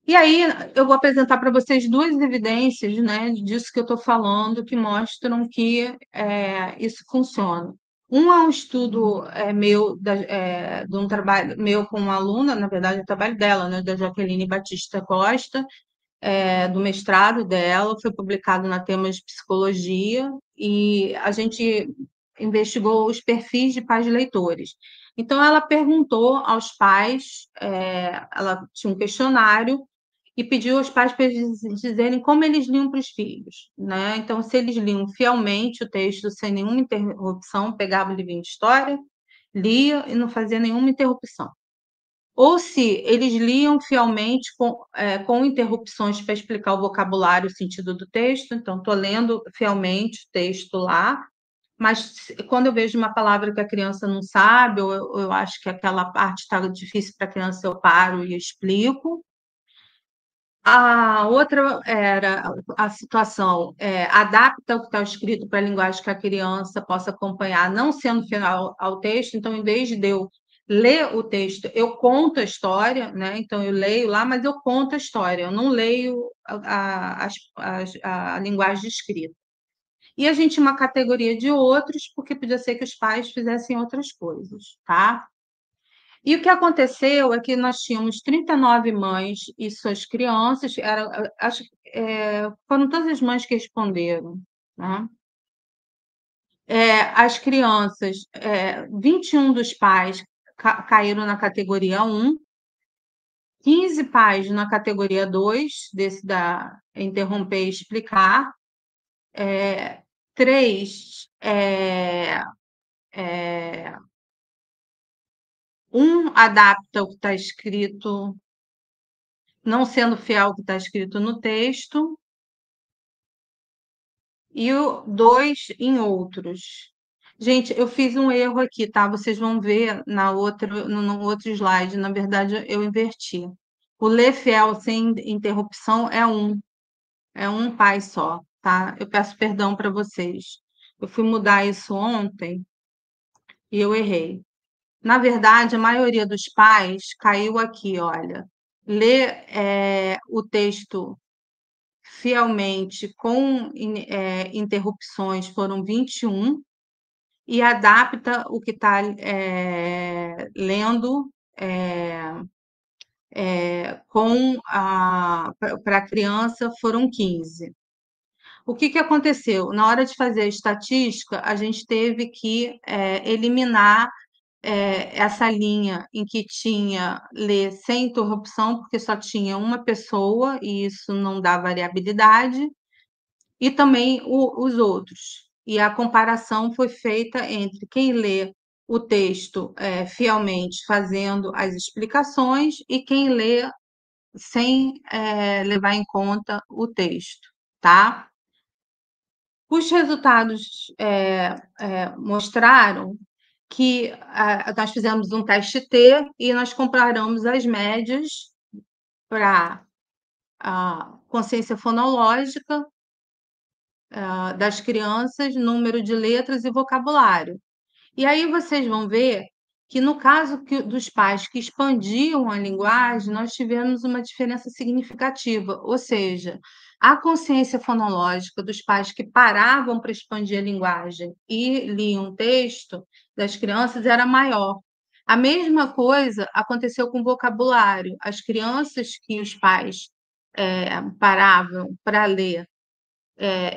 E aí eu vou apresentar para vocês duas evidências, né, disso que eu estou falando, que mostram que isso funciona. Um é um estudo meu, de um trabalho meu com uma aluna, na verdade, é o trabalho dela, né, da Jaqueline Batista Costa, do mestrado dela, foi publicado na Temas de Psicologia, e a gente investigou os perfis de pais leitores. Então, ela perguntou aos pais, ela tinha um questionário, e pediu aos pais para eles dizerem como eles liam para os filhos, né? Então, se eles liam fielmente o texto sem nenhuma interrupção, pegava o livrinho de história, lia e não fazia nenhuma interrupção. Ou se eles liam fielmente com interrupções para explicar o vocabulário, o sentido do texto. Então, estou lendo fielmente o texto lá, mas quando eu vejo uma palavra que a criança não sabe, ou eu acho que aquela parte está difícil para a criança, eu paro e explico. A outra era a situação, adapta o que está escrito para a linguagem que a criança possa acompanhar, não sendo fiel ao texto. Então, em vez de eu ler o texto, eu conto a história, né? Então, eu leio lá, mas eu conto a história, eu não leio a linguagem escrita. E a gente tinha uma categoria de outros, porque podia ser que os pais fizessem outras coisas, tá? E o que aconteceu é que nós tínhamos 39 mães e suas crianças, foram todas as mães que responderam, né? As crianças, 21 dos pais caíram na categoria 1, 15 pais na categoria 2, desse da interromper e explicar, 3, um adapta o que está escrito, não sendo fiel ao que está escrito no texto, e o 2 em outros. Gente, eu fiz um erro aqui, tá? Vocês vão ver no outro slide. Na verdade, eu inverti. O ler fiel sem interrupção é um pai só, tá? Eu peço perdão para vocês. Eu fui mudar isso ontem e eu errei. Na verdade, a maioria dos pais caiu aqui, olha. Ler o texto fielmente, com interrupções, foram 21, e adapta o que está lendo para a criança, foram 15. O que aconteceu? Na hora de fazer a estatística, a gente teve que eliminar essa linha em que tinha ler sem interrupção, porque só tinha uma pessoa, e isso não dá variabilidade, e também os outros. E a comparação foi feita entre quem lê o texto fielmente, fazendo as explicações, e quem lê sem levar em conta o texto, tá? Os resultados mostraram que nós fizemos um teste T e nós comparamos as médias para a consciência fonológica das crianças, número de letras e vocabulário. E aí vocês vão ver que, no caso dos pais que expandiam a linguagem, nós tivemos uma diferença significativa, ou seja, a consciência fonológica dos pais que paravam para expandir a linguagem e liam texto das crianças era maior. A mesma coisa aconteceu com o vocabulário. As crianças que os pais paravam para ler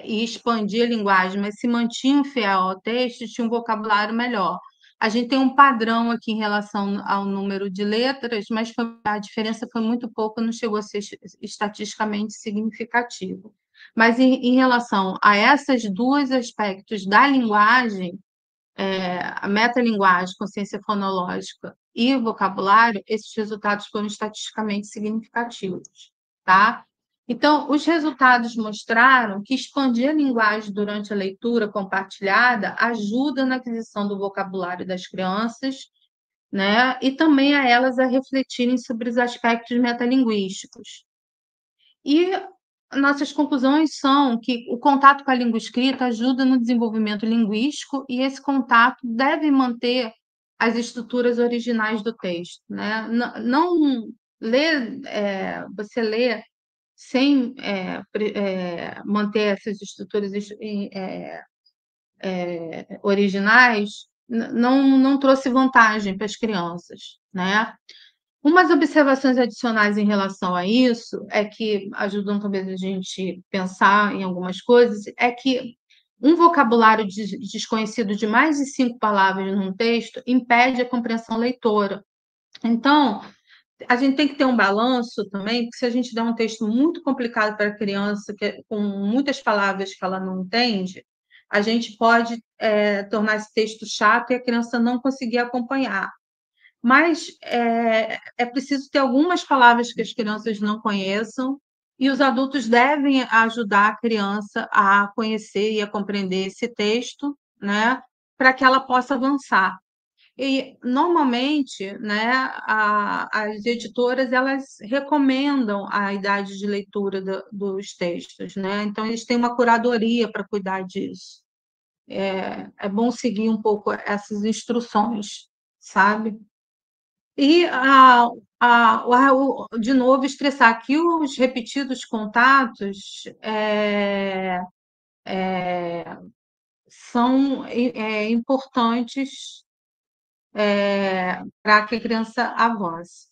e expandir a linguagem, mas se mantinham fiel ao texto, tinham um vocabulário melhor. A gente tem um padrão aqui em relação ao número de letras, mas a diferença foi muito pouca, não chegou a ser estatisticamente significativo. Mas em relação a esses dois aspectos da linguagem, a metalinguagem, consciência fonológica e o vocabulário, esses resultados foram estatisticamente significativos, tá? Então, os resultados mostraram que expandir a linguagem durante a leitura compartilhada ajuda na aquisição do vocabulário das crianças, né? E também a elas a refletirem sobre os aspectos metalinguísticos. E nossas conclusões são que o contato com a língua escrita ajuda no desenvolvimento linguístico, e esse contato deve manter as estruturas originais do texto, né? Não você lê sem, manter essas estruturas originais, não trouxe vantagem para as crianças, né. Umas observações adicionais em relação a isso, é que ajudam talvez a gente pensar em algumas coisas, é que um vocabulário desconhecido de mais de 5 palavras num texto impede a compreensão leitora. Então, a gente tem que ter um balanço também, porque se a gente der um texto muito complicado para a criança, com muitas palavras que ela não entende, a gente pode, tornar esse texto chato e a criança não conseguir acompanhar. Mas é preciso ter algumas palavras que as crianças não conheçam, e os adultos devem ajudar a criança a conhecer e a compreender esse texto, né, para que ela possa avançar. E, normalmente, né, as editoras, elas recomendam a idade de leitura dos textos, né, então eles têm uma curadoria para cuidar disso. É bom seguir um pouco essas instruções, sabe. E de novo, estressar que os repetidos contatos, são importantes, para que a criança avance.